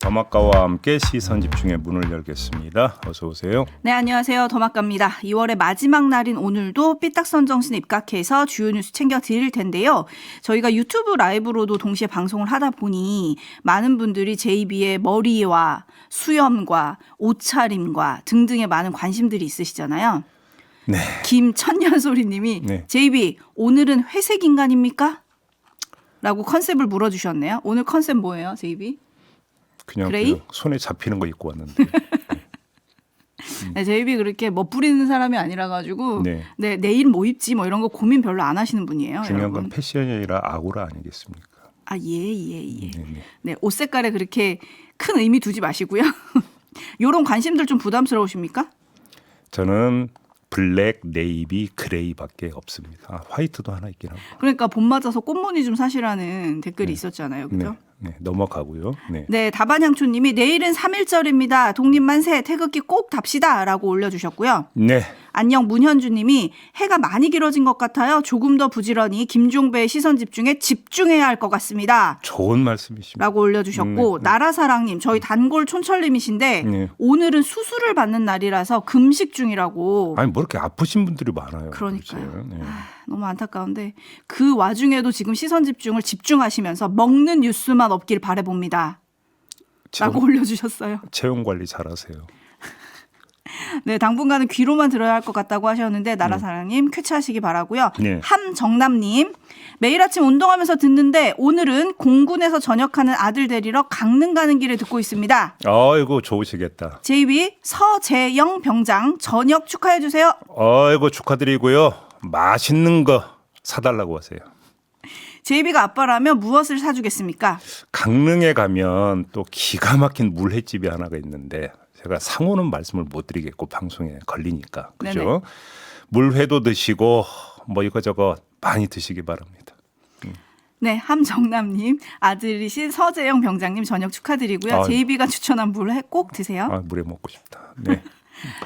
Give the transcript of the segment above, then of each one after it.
더마카와 함께 시선 집중의 문을 열겠습니다. 어서 오세요. 네, 안녕하세요. 더마카입니다. 2월의 마지막 날인 오늘도 삐딱선정신 입각해서 주요 뉴스 챙겨 드릴 텐데요. 저희가 유튜브 라이브로도 동시에 방송을 하다 보니 많은 분들이 JB의 머리와 수염과 옷차림과 등등의 많은 관심들이 있으시잖아요. 네. 김천년소리님이 네. JB 오늘은 회색 인간입니까? 라고 컨셉을 물어주셨네요. 오늘 컨셉 뭐예요, JB? 그냥 손에 잡히는 거 입고 왔는데. 네, JB 그렇게 멋부리는 사람이 아니라 가지고 네. 네, 내일 뭐 입지 뭐 이런 거 고민 별로 안 하시는 분이에요. 중요한 여러분. 건 패션이 아니라 아우라 아니겠습니까? 아, 예. 네네. 네, 옷 색깔에 그렇게 큰 의미 두지 마시고요. 요런 관심들 좀 부담스러우십니까? 저는 블랙, 네이비, 그레이밖에 없습니다. 아, 화이트도 하나 있긴 하고. 그러니까 봄 맞아서 꽃무늬 좀 사시라는 댓글이 있었잖아요. 그죠? 네, 넘어가고요. 네. 네, 다반향초님이 내일은 3.1절입니다. 독립만세 태극기 꼭 답시다 라고 올려주셨고요. 네. 안녕 문현주님이 해가 많이 길어진 것 같아요. 조금 더 부지런히 김종배의 시선 집중에 집중해야 할 것 같습니다. 좋은 말씀이십니다. 라고 올려주셨고 나라사랑님 저희 단골 촌철님이신데 네. 오늘은 수술을 받는 날이라서 금식 중이라고. 아니 뭐 이렇게 아프신 분들이 많아요. 그러니까요. 요새. 네. 너무 안타까운데 그 와중에도 지금 시선 집중을 집중하시면서 먹는 뉴스만 없길 바라봅니다. 라고 올려주셨어요. 체온 관리 잘하세요. 네, 당분간은 귀로만 들어야 할 것 같다고 하셨는데 나라사랑님 쾌차하시기 바라고요. 네. 함정남님 매일 아침 운동하면서 듣는데 오늘은 공군에서 전역하는 아들 데리러 강릉 가는 길에 듣고 있습니다. 아이고 좋으시겠다. JB 서재영 병장 전역 축하해 주세요. 아이고 축하드리고요. 맛있는 거 사달라고 하세요. JB가 아빠라면 무엇을 사주겠습니까? 강릉에 가면 또 기가 막힌 물회집이 하나가 있는데 제가 상호는 말씀을 못 드리겠고 방송에 걸리니까 그죠? 네네. 물회도 드시고 뭐 이거저거 많이 드시기 바랍니다. 네, 함정남님 아들이신 서재영 병장님 전역 축하드리고요. 아유. JB가 추천한 물회 꼭 드세요. 아, 물회 먹고 싶다. 네.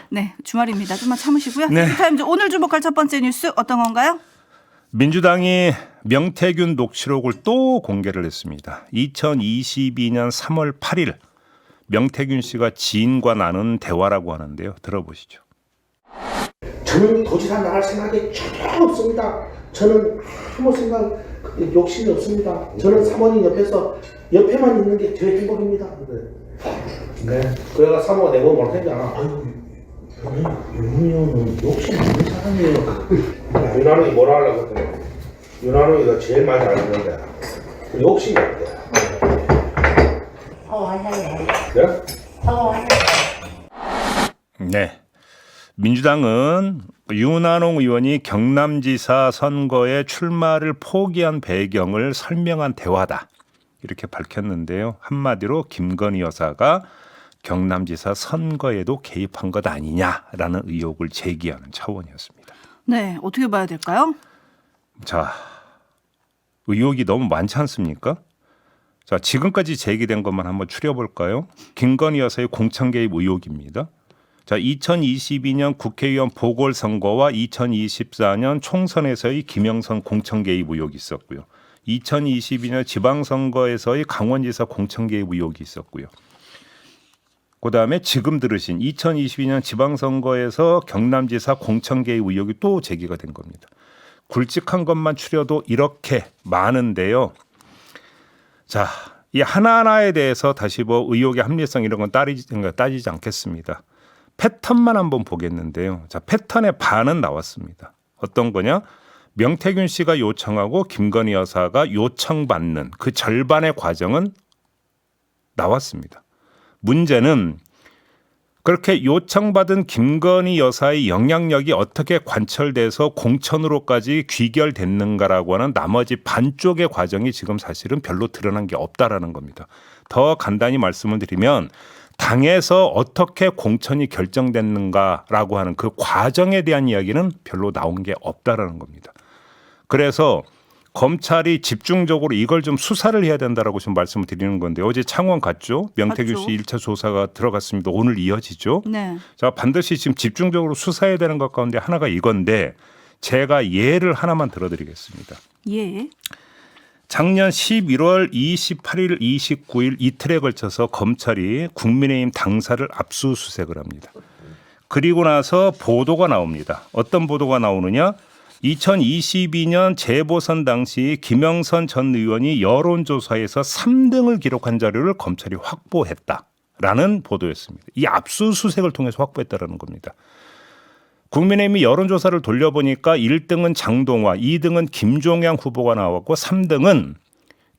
네, 주말입니다. 좀만 참으시고요. 네. 타임즈 오늘 주목할 첫 번째 뉴스 어떤 건가요? 민주당이 명태균 녹취록을 또 공개를 했습니다. 2022년 3월 8일 명태균 씨가 지인과 나눈 대화라고 하는데요. 들어보시죠. 저는 도지사 나갈 생각이 전혀 없습니다. 저는 아무 생각, 욕심이 없습니다. 저는 사모님 옆에만 있는 게 제일 행복입니다. 네. 그래가 사모가 내고 못 했잖아. 아유, 윤희 형은 욕심 없는 사람이에요. 윤한웅이 뭐라 하려고 했더니 윤한웅이가 제일 많이 알았는데 욕심이 없대. 네? 네. 민주당은 윤한홍 의원이 경남지사 선거에 출마를 포기한 배경을 설명한 대화다. 이렇게 밝혔는데요. 한마디로 김건희 여사가 경남지사 선거에도 개입한 것 아니냐라는 의혹을 제기하는 차원이었습니다. 네, 어떻게 봐야 될까요? 자, 의혹이 너무 많지 않습니까? 자, 지금까지 제기된 것만 한번 추려볼까요? 김건희 여사의 공천 개입 의혹입니다. 자, 2022년 국회의원 보궐선거와 2024년 총선에서의 김영선 공천 개입 의혹이 있었고요. 2022년 지방선거에서의 강원지사 공천 개입 의혹이 있었고요. 그다음에 지금 들으신 2022년 지방선거에서 경남지사 공천 개입 의혹이 또 제기가 된 겁니다. 굵직한 것만 추려도 이렇게 많은데요. 자, 이 하나하나에 대해서 다시 뭐 의혹의 합리성 이런 건 따지지 않겠습니다. 패턴만 한번 보겠는데요. 자, 패턴의 반은 나왔습니다. 어떤 거냐? 명태균 씨가 요청하고 김건희 여사가 요청받는 그 절반의 과정은 나왔습니다. 문제는 그렇게 요청받은 김건희 여사의 영향력이 어떻게 관철돼서 공천으로까지 귀결됐는가라고 하는 나머지 반쪽의 과정이 지금 사실은 별로 드러난 게 없다라는 겁니다. 더 간단히 말씀을 드리면 당에서 어떻게 공천이 결정됐는가라고 하는 그 과정에 대한 이야기는 별로 나온 게 없다라는 겁니다. 그래서 검찰이 집중적으로 이걸 좀 수사를 해야 된다라고 지금 말씀을 드리는 건데 어제 창원 갔죠. 명태균 씨 1차 조사가 들어갔습니다. 오늘 이어지죠. 네. 자, 반드시 지금 집중적으로 수사해야 되는 것 가운데 하나가 이건데 제가 예를 하나만 들어드리겠습니다. 예. 작년 11월 28일, 29일 이틀에 걸쳐서 검찰이 국민의힘 당사를 압수수색을 합니다. 그리고 나서 보도가 나옵니다. 어떤 보도가 나오느냐? 2022년 재보선 당시 김영선 전 의원이 여론조사에서 3등을 기록한 자료를 검찰이 확보했다라는 보도였습니다. 이 압수수색을 통해서 확보했다라는 겁니다. 국민의힘이 여론조사를 돌려보니까 1등은 장동화, 2등은 김종양 후보가 나왔고 3등은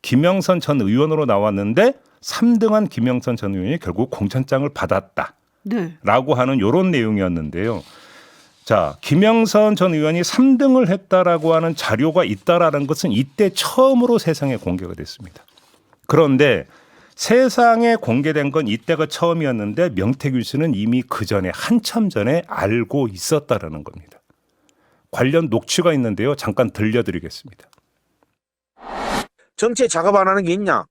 김영선 전 의원으로 나왔는데 3등한 김영선 전 의원이 결국 공천장을 받았다라고 네. 하는 이런 내용이었는데요. 자, 김영선 전 의원이 3등을 했다라고 하는 자료가 있다라는 것은 이때 처음으로 세상에 공개가 됐습니다. 그런데 세상에 공개된 건 이때가 처음이었는데 명태균 씨는 이미 그 전에 한참 전에 알고 있었다라는 겁니다. 관련 녹취가 있는데요. 잠깐 들려드리겠습니다. 정치에 작업 안 하는 게 있냐?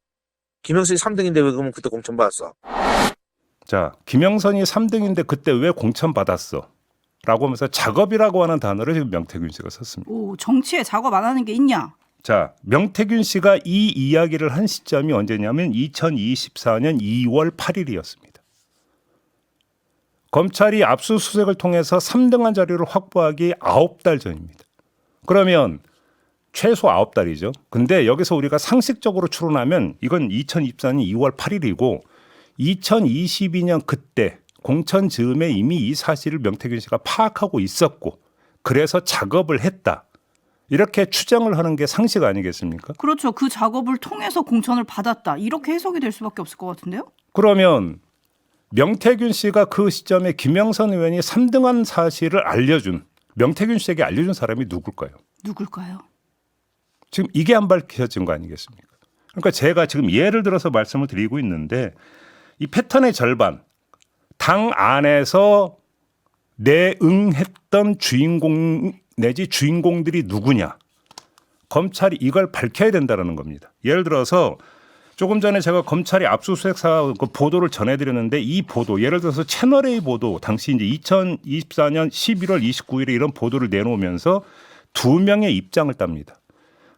김영선이 3등인데 왜 그러면 그때 공천 받았어? 자, 김영선이 3등인데 그때 왜 공천 받았어? 라고 하면서 작업이라고 하는 단어를 지금 명태균 씨가 썼습니다. 오, 정치에 작업 안 하는 게 있냐? 자, 명태균 씨가 이 이야기를 한 시점이 언제냐면 2024년 2월 8일이었습니다. 검찰이 압수수색을 통해서 3등한 자료를 확보하기 9달 전입니다. 그러면 최소 9달이죠. 근데 여기서 우리가 상식적으로 추론하면 이건 2024년 2월 8일이고 2022년 그때 공천 즈음에 이미 이 사실을 명태균 씨가 파악하고 있었고 그래서 작업을 했다. 이렇게 추정을 하는 게 상식 아니겠습니까? 그렇죠. 그 작업을 통해서 공천을 받았다. 이렇게 해석이 될 수밖에 없을 것 같은데요. 그러면 명태균 씨가 그 시점에 김영선 의원이 3등한 사실을 알려준 명태균 씨에게 알려준 사람이 누굴까요? 누굴까요? 지금 이게 안 밝혀진 거 아니겠습니까? 그러니까 제가 지금 예를 들어서 말씀을 드리고 있는데 이 패턴의 절반 당 안에서 내응했던 주인공 내지 주인공들이 누구냐 검찰이 이걸 밝혀야 된다는 겁니다. 예를 들어서 조금 전에 제가 검찰이 압수수색사 그 보도를 전해드렸는데 이 보도 예를 들어서 채널A 보도 당시 이제 2024년 11월 29일에 이런 보도를 내놓으면서 두 명의 입장을 땁니다.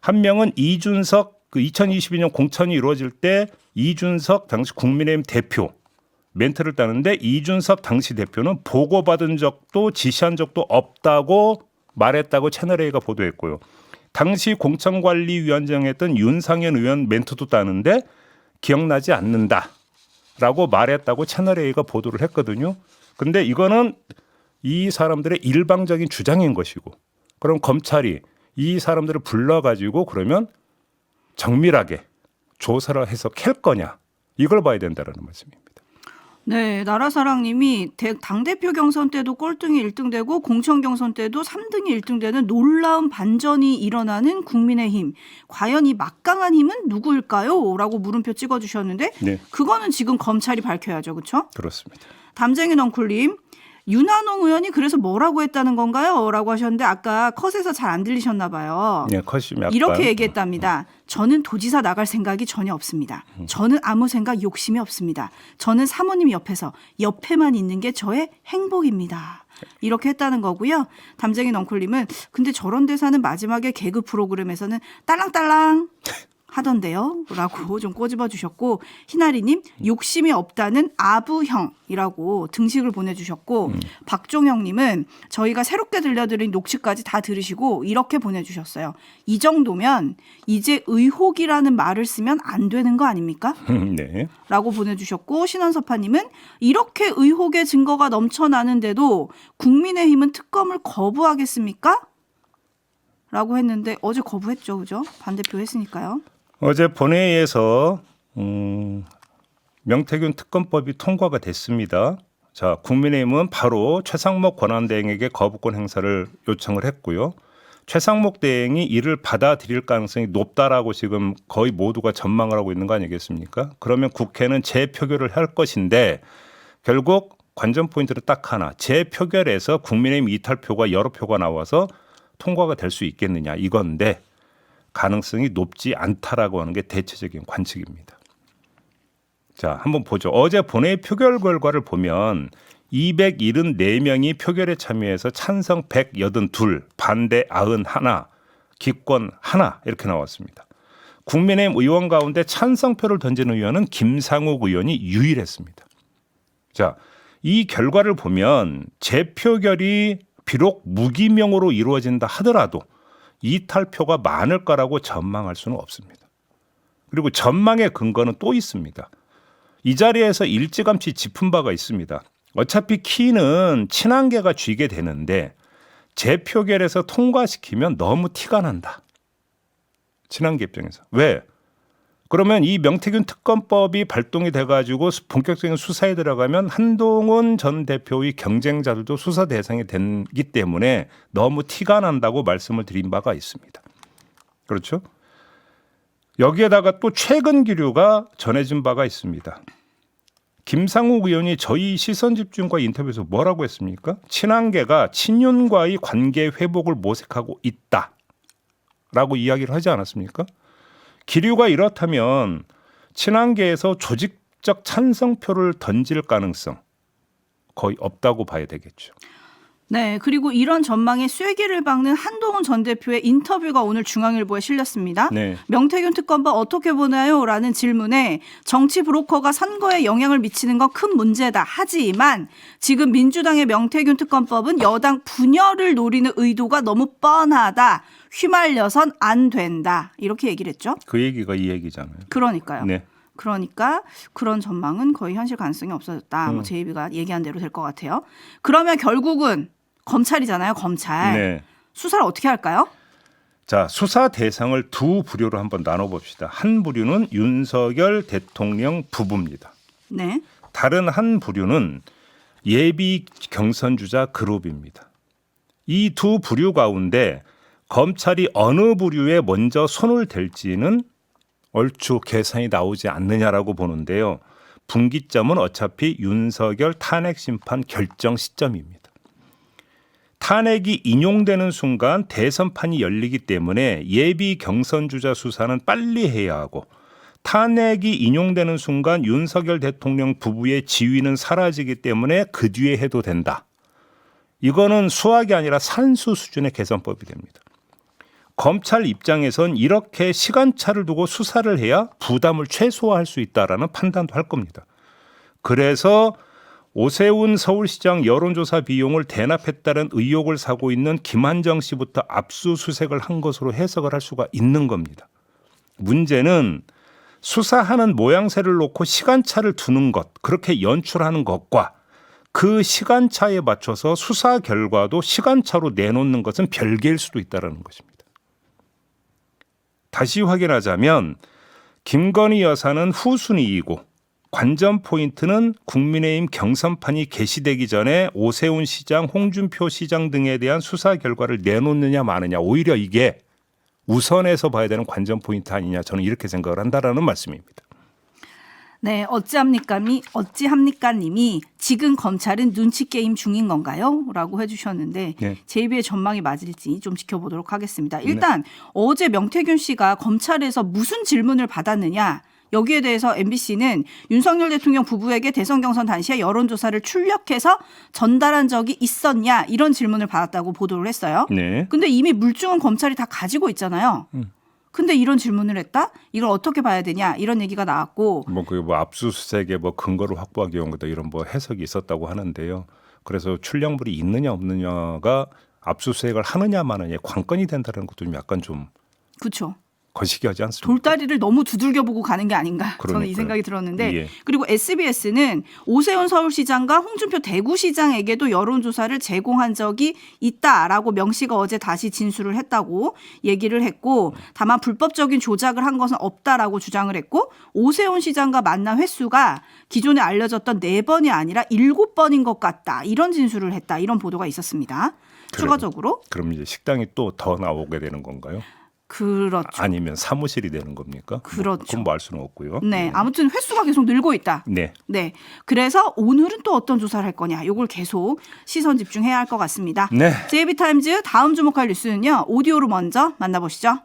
한 명은 이준석 그 2022년 공천이 이루어질 때 이준석 당시 국민의힘 대표 멘트를 따는데 이준석 당시 대표는 보고받은 적도 지시한 적도 없다고 말했다고 채널A가 보도했고요. 당시 공천관리위원장이었던 윤상현 의원 멘트도 따는데 기억나지 않는다라고 말했다고 채널A가 보도를 했거든요. 근데 이거는 이 사람들의 일방적인 주장인 것이고 그럼 검찰이 이 사람들을 불러가지고 그러면 정밀하게 조사를 해서 캘 거냐 이걸 봐야 된다는 말씀입니다. 네, 나라사랑님이 당대표 경선 때도 꼴등이 1등 되고 공천 경선 때도 3등이 1등 되는 놀라운 반전이 일어나는 국민의힘. 과연 이 막강한 힘은 누구일까요? 라고 물음표 찍어주셨는데 네. 그거는 지금 검찰이 밝혀야죠. 그렇죠? 그렇습니다. 담쟁이 넝쿨님. 윤한홍 의원이 그래서 뭐라고 했다는 건가요? 라고 하셨는데 아까 컷에서 잘 안 들리셨나 봐요. 네, 컷이 약간 이렇게 얘기했답니다. 저는 도지사 나갈 생각이 전혀 없습니다. 저는 아무 생각 욕심이 없습니다. 저는 사모님 옆에만 있는 게 저의 행복입니다. 이렇게 했다는 거고요. 담쟁이 넝쿨님은 근데 저런 대사는 마지막에 개그 프로그램에서는 딸랑딸랑 하던데요? 라고 좀 꼬집어 주셨고 희나리님 욕심이 없다는 아부형이라고 등식을 보내주셨고 박종영님은 저희가 새롭게 들려드린 녹취까지 다 들으시고 이렇게 보내주셨어요. 이 정도면 이제 의혹이라는 말을 쓰면 안 되는 거 아닙니까? 네. 라고 보내주셨고 신원섭파님은 이렇게 의혹의 증거가 넘쳐나는데도 국민의힘은 특검을 거부하겠습니까? 라고 했는데 어제 거부했죠. 그죠? 반대표 했으니까요. 어제 본회의에서 명태균 특검법이 통과가 됐습니다. 자, 국민의힘은 바로 최상목 권한대행에게 거부권 행사를 요청을 했고요. 최상목 대행이 이를 받아들일 가능성이 높다라고 지금 거의 모두가 전망을 하고 있는 거 아니겠습니까? 그러면 국회는 재표결을 할 것인데 결국 관전 포인트는 딱 하나. 재표결에서 국민의힘 이탈표가 여러 표가 나와서 통과가 될 수 있겠느냐 이건데 가능성이 높지 않다라고 하는 게 대체적인 관측입니다. 자, 한번 보죠. 어제 본회의 표결 결과를 보면 274명이 표결에 참여해서 찬성 182, 반대 91, 기권 1 이렇게 나왔습니다. 국민의힘 의원 가운데 찬성표를 던진 의원은 김상욱 의원이 유일했습니다. 자, 이 결과를 보면 재표결이 비록 무기명으로 이루어진다 하더라도 이탈표가 많을 거라고 전망할 수는 없습니다. 그리고 전망의 근거는 또 있습니다. 이 자리에서 일찌감치 짚은 바가 있습니다. 어차피 키는 친한계가 쥐게 되는데 재표결에서 통과시키면 너무 티가 난다. 친한계 입장에서. 왜? 그러면 이 명태균 특검법이 발동이 돼가지고 본격적인 수사에 들어가면 한동훈 전 대표의 경쟁자들도 수사 대상이 되기 때문에 너무 티가 난다고 말씀을 드린 바가 있습니다. 그렇죠? 여기에다가 또 최근 기류가 전해진 바가 있습니다. 김상욱 의원이 저희 시선집중과 인터뷰에서 뭐라고 했습니까? 친한계가 친윤과의 관계 회복을 모색하고 있다라고 이야기를 하지 않았습니까? 기류가 이렇다면 친한계에서 조직적 찬성표를 던질 가능성 거의 없다고 봐야 되겠죠. 네, 그리고 이런 전망에 쐐기를 박는 한동훈 전 대표의 인터뷰가 오늘 중앙일보에 실렸습니다. 네. 명태균 특검법 어떻게 보나요? 라는 질문에 정치 브로커가 선거에 영향을 미치는 건 큰 문제다. 하지만 지금 민주당의 명태균 특검법은 여당 분열을 노리는 의도가 너무 뻔하다. 휘말려선 안 된다. 이렇게 얘기를 했죠. 그 얘기가 이 얘기잖아요. 그러니까요. 네. 그러니까 그런 전망은 거의 현실 가능성이 없어졌다. 뭐 제이비가 얘기한 대로 될 것 같아요. 그러면 결국은 검찰이잖아요. 검찰. 네. 수사를 어떻게 할까요? 자, 수사 대상을 두 부류로 한번 나눠봅시다. 한 부류는 윤석열 대통령 부부입니다. 네. 다른 한 부류는 예비 경선 주자 그룹입니다. 이 두 부류 가운데 검찰이 어느 부류에 먼저 손을 댈지는 얼추 계산이 나오지 않느냐라고 보는데요. 분기점은 어차피 윤석열 탄핵 심판 결정 시점입니다. 탄핵이 인용되는 순간 대선판이 열리기 때문에 예비 경선 주자 수사는 빨리 해야 하고 탄핵이 인용되는 순간 윤석열 대통령 부부의 지위는 사라지기 때문에 그 뒤에 해도 된다. 이거는 수학이 아니라 산수 수준의 개선법이 됩니다. 검찰 입장에선 이렇게 시간차를 두고 수사를 해야 부담을 최소화할 수 있다라는 판단도 할 겁니다. 그래서 오세훈 서울시장 여론조사 비용을 대납했다는 의혹을 사고 있는 김한정 씨부터 압수수색을 한 것으로 해석을 할 수가 있는 겁니다. 문제는 수사하는 모양새를 놓고 시간차를 두는 것, 그렇게 연출하는 것과 그 시간차에 맞춰서 수사 결과도 시간차로 내놓는 것은 별개일 수도 있다는 것입니다. 다시 확인하자면 김건희 여사는 후순위이고 관전 포인트는 국민의힘 경선판이 개시되기 전에 오세훈 시장, 홍준표 시장 등에 대한 수사 결과를 내놓느냐 마느냐, 오히려 이게 우선해서 봐야 되는 관전 포인트 아니냐, 저는 이렇게 생각을 한다라는 말씀입니다. 네, 어찌합니까 님이 지금 검찰은 눈치 게임 중인 건가요? 라고 해주셨는데 네. 제이비의 전망이 맞을지 좀 지켜보도록 하겠습니다. 일단 어제 명태균 씨가 검찰에서 무슨 질문을 받았느냐, 여기에 대해서 MBC는 윤석열 대통령 부부에게 대선 경선 당시에 여론조사를 출력해서 전달한 적이 있었냐, 이런 질문을 받았다고 보도를 했어요. 네. 근데 이미 물증은 검찰이 다 가지고 있잖아요. 근데 이런 질문을 했다? 이걸 어떻게 봐야 되냐? 이런 얘기가 나왔고. 뭐 압수수색에 뭐 근거를 확보하기 위한 거다, 이런 뭐 해석이 있었다고 하는데요. 그래서 출력물이 있느냐 없느냐가 압수수색을 하느냐 마느냐의 관건이 된다는 것도 좀 약간 좀 그렇죠. 거시기하지 않습니까? 돌다리를 너무 두들겨보고 가는 게 아닌가, 저는 그러니까요. 이 생각이 들었는데. 예. 그리고 SBS는 오세훈 서울시장과 홍준표 대구시장에게도 여론조사를 제공한 적이 있다라고 명시가 어제 다시 진술을 했다고 얘기를 했고, 다만 불법적인 조작을 한 것은 없다라고 주장을 했고, 오세훈 시장과 만난 횟수가 기존에 알려졌던 4번이 아니라 7번인 것 같다, 이런 진술을 했다, 이런 보도가 있었습니다. 추가적으로. 그럼 이제 식당이 또 더 나오게 되는 건가요? 그렇죠. 아니면 사무실이 되는 겁니까? 그렇죠. 그건 뭐 알 수는 없고요. 네, 아무튼 횟수가 계속 늘고 있다. 네. 네, 그래서 오늘은 또 어떤 조사를 할 거냐, 이걸 계속 시선 집중해야 할 것 같습니다. 네. JB타임즈 다음 주목할 뉴스는요, 오디오로 먼저 만나보시죠.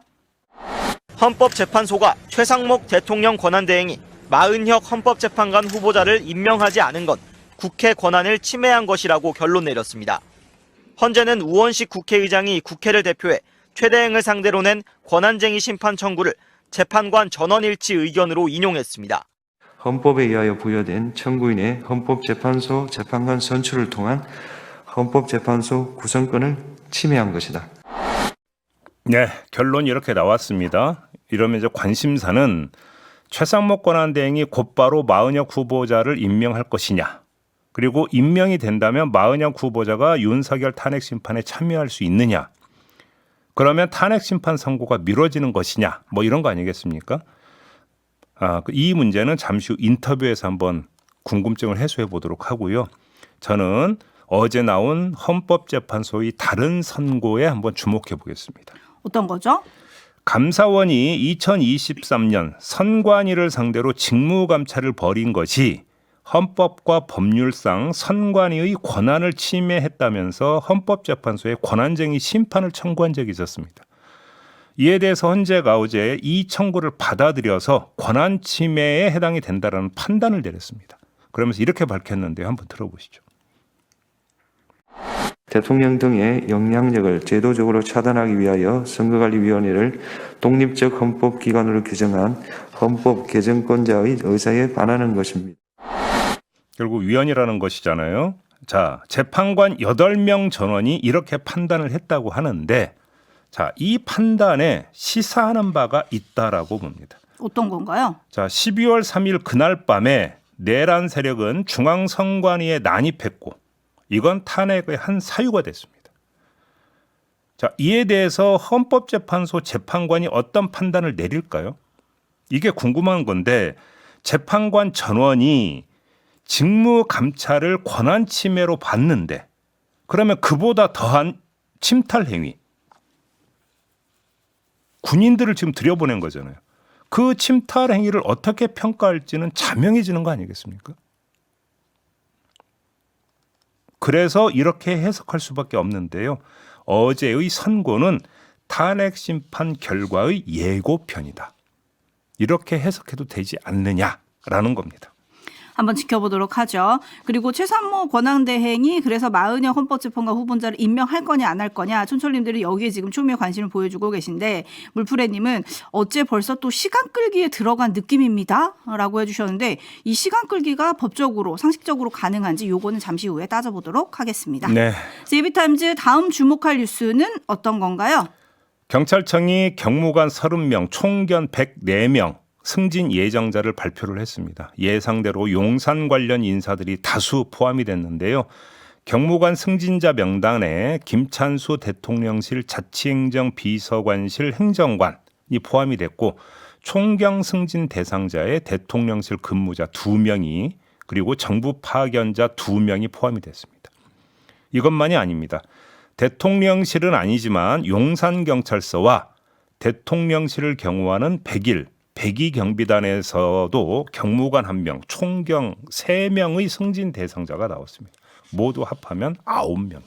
헌법재판소가 최상목 대통령 권한대행이 마은혁 헌법재판관 후보자를 임명하지 않은 건 국회 권한을 침해한 것이라고 결론 내렸습니다. 헌재는 우원식 국회의장이 국회를 대표해 최대행을 상대로 낸 권한쟁의 심판 청구를 재판관 전원일치 의견으로 인용했습니다. 헌법에 의하여 부여된 청구인의 헌법재판소 재판관 선출을 통한 헌법재판소 구성권을 침해한 것이다. 네, 결론이 이렇게 나왔습니다. 이러면 이제 관심사는 최상목 권한대행이 곧바로 마은혁 후보자를 임명할 것이냐, 그리고 임명이 된다면 마은혁 후보자가 윤석열 탄핵 심판에 참여할 수 있느냐, 그러면 탄핵 심판 선고가 미뤄지는 것이냐, 뭐 이런 거 아니겠습니까? 이 문제는 잠시 후 인터뷰에서 한번 궁금증을 해소해 보도록 하고요. 저는 어제 나온 헌법재판소의 다른 선고에 한번 주목해 보겠습니다. 어떤 거죠? 감사원이 2023년 선관위를 상대로 직무감찰을 벌인 것이 헌법과 법률상 선관위의 권한을 침해했다면서 헌법재판소에 권한쟁의 심판을 청구한 적이 있었습니다. 이에 대해서 헌재가 어제 이 청구를 받아들여서 권한 침해에 해당이 된다라는 판단을 내렸습니다. 그러면서 이렇게 밝혔는데요. 한번 들어보시죠. 대통령 등의 영향력을 제도적으로 차단하기 위하여 선거관리위원회를 독립적 헌법기관으로 규정한 헌법개정권자의 의사에 반하는 것입니다. 결국 위원이라는 것이잖아요. 자, 재판관 8명 전원이 이렇게 판단을 했다고 하는데, 자, 이 판단에 시사하는 바가 있다라고 봅니다. 어떤 건가요? 자, 12월 3일 그날 밤에 내란 세력은 중앙선관위에 난입했고, 이건 탄핵의 한 사유가 됐습니다. 자, 이에 대해서 헌법재판소 재판관이 어떤 판단을 내릴까요? 이게 궁금한 건데, 재판관 전원이 직무 감찰을 권한 침해로 봤는데, 그러면 그보다 더한 침탈 행위, 군인들을 지금 들여보낸 거잖아요. 그 침탈 행위를 어떻게 평가할지는 자명해지는 거 아니겠습니까? 그래서 이렇게 해석할 수밖에 없는데요. 어제의 선고는 탄핵 심판 결과의 예고편이다. 이렇게 해석해도 되지 않느냐라는 겁니다. 한번 지켜보도록 하죠. 그리고 최상모 권한대행이 그래서 마은혁 헌법재판관 후보자를 임명할 거냐 안 할 거냐, 촌철님들이 여기에 지금 초미의 관심을 보여주고 계신데, 물프레님은 어째 벌써 또 시간 끌기에 들어간 느낌입니다 라고 해주셨는데, 이 시간 끌기가 법적으로 상식적으로 가능한지 요거는 잠시 후에 따져보도록 하겠습니다. 네. JB타임즈 다음 주목할 뉴스는 어떤 건가요? 경찰청이 경무관 30명, 총견 104명 승진 예정자를 발표를 했습니다. 예상대로 용산 관련 인사들이 다수 포함이 됐는데요. 경무관 승진자 명단에 김찬수 대통령실 자치행정 비서관실 행정관이 포함이 됐고, 총경 승진 대상자에 대통령실 근무자 2명이, 그리고 정부 파견자 2명이 포함이 됐습니다. 이것만이 아닙니다. 대통령실은 아니지만 용산경찰서와 대통령실을 경호하는 102 경비단에서도 경무관 1명, 총경 3명의 승진 대상자가 나왔습니다. 모두 합하면 9명입니다.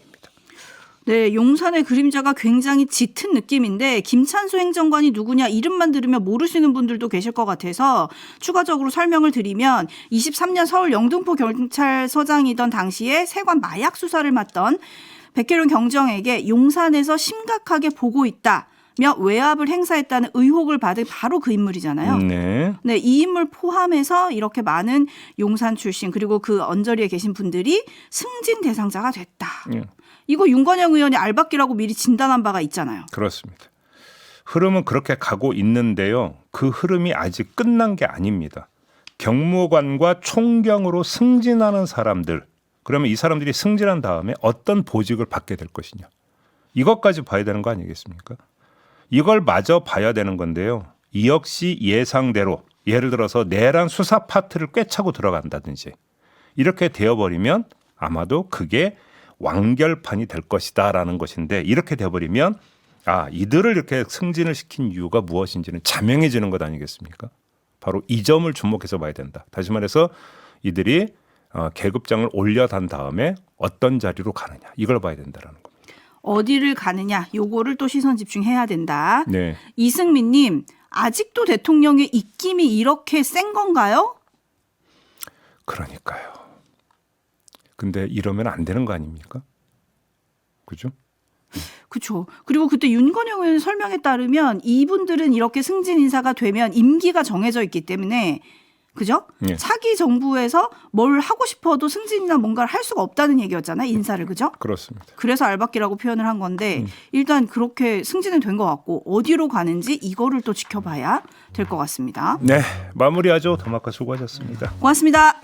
네, 용산의 그림자가 굉장히 짙은 느낌인데, 김찬수 행정관이 누구냐 이름만 들으면 모르시는 분들도 계실 것 같아서 추가적으로 설명을 드리면, 23년 서울 영등포 경찰서장이던 당시에 세관 마약 수사를 맡던 백혜련 경정에게 용산에서 심각하게 보고 있다 며 외압을 행사했다는 의혹을 받은 바로 그 인물이잖아요. 네. 네, 이 인물 포함해서 이렇게 많은 용산 출신 그리고 그 언저리에 계신 분들이 승진 대상자가 됐다. 이거 윤건영 의원이 알박기라고 미리 진단한 바가 있잖아요. 그렇습니다. 흐름은 그렇게 가고 있는데요. 그 흐름이 아직 끝난 게 아닙니다. 경무관과 총경으로 승진하는 사람들, 그러면 이 사람들이 승진한 다음에 어떤 보직을 받게 될 것이냐, 이것까지 봐야 되는 거 아니겠습니까? 이걸 마저 봐야 되는 건데요. 이 역시 예상대로, 예를 들어서 내란 수사 파트를 꿰차고 들어간다든지 이렇게 되어버리면 아마도 그게 완결판이 될 것이다라는 것인데, 이렇게 되어버리면 이들을 이렇게 승진을 시킨 이유가 무엇인지는 자명해지는 것 아니겠습니까? 바로 이 점을 주목해서 봐야 된다. 다시 말해서 이들이 계급장을 올려단 다음에 어떤 자리로 가느냐, 이걸 봐야 된다라는 겁니다. 어디를 가느냐, 요거를 또 시선 집중해야 된다. 네. 이승민님, 아직도 대통령의 입김이 이렇게 센 건가요? 그러니까요. 근데 이러면 안 되는 거 아닙니까? 그죠? 그렇죠. 그리고 그때 윤건영 의원 설명에 따르면 이분들은 이렇게 승진 인사가 되면 임기가 정해져 있기 때문에 그죠? 예. 차기 정부에서 뭘 하고 싶어도 승진이나 뭔가를 할 수가 없다는 얘기였잖아요. 인사를 그죠? 그렇습니다. 그래서 알박기라고 표현을 한 건데 일단 그렇게 승진은 된 것 같고 어디로 가는지 이거를 또 지켜봐야 될 것 같습니다. 네, 마무리하죠. 더마카 수고하셨습니다. 고맙습니다.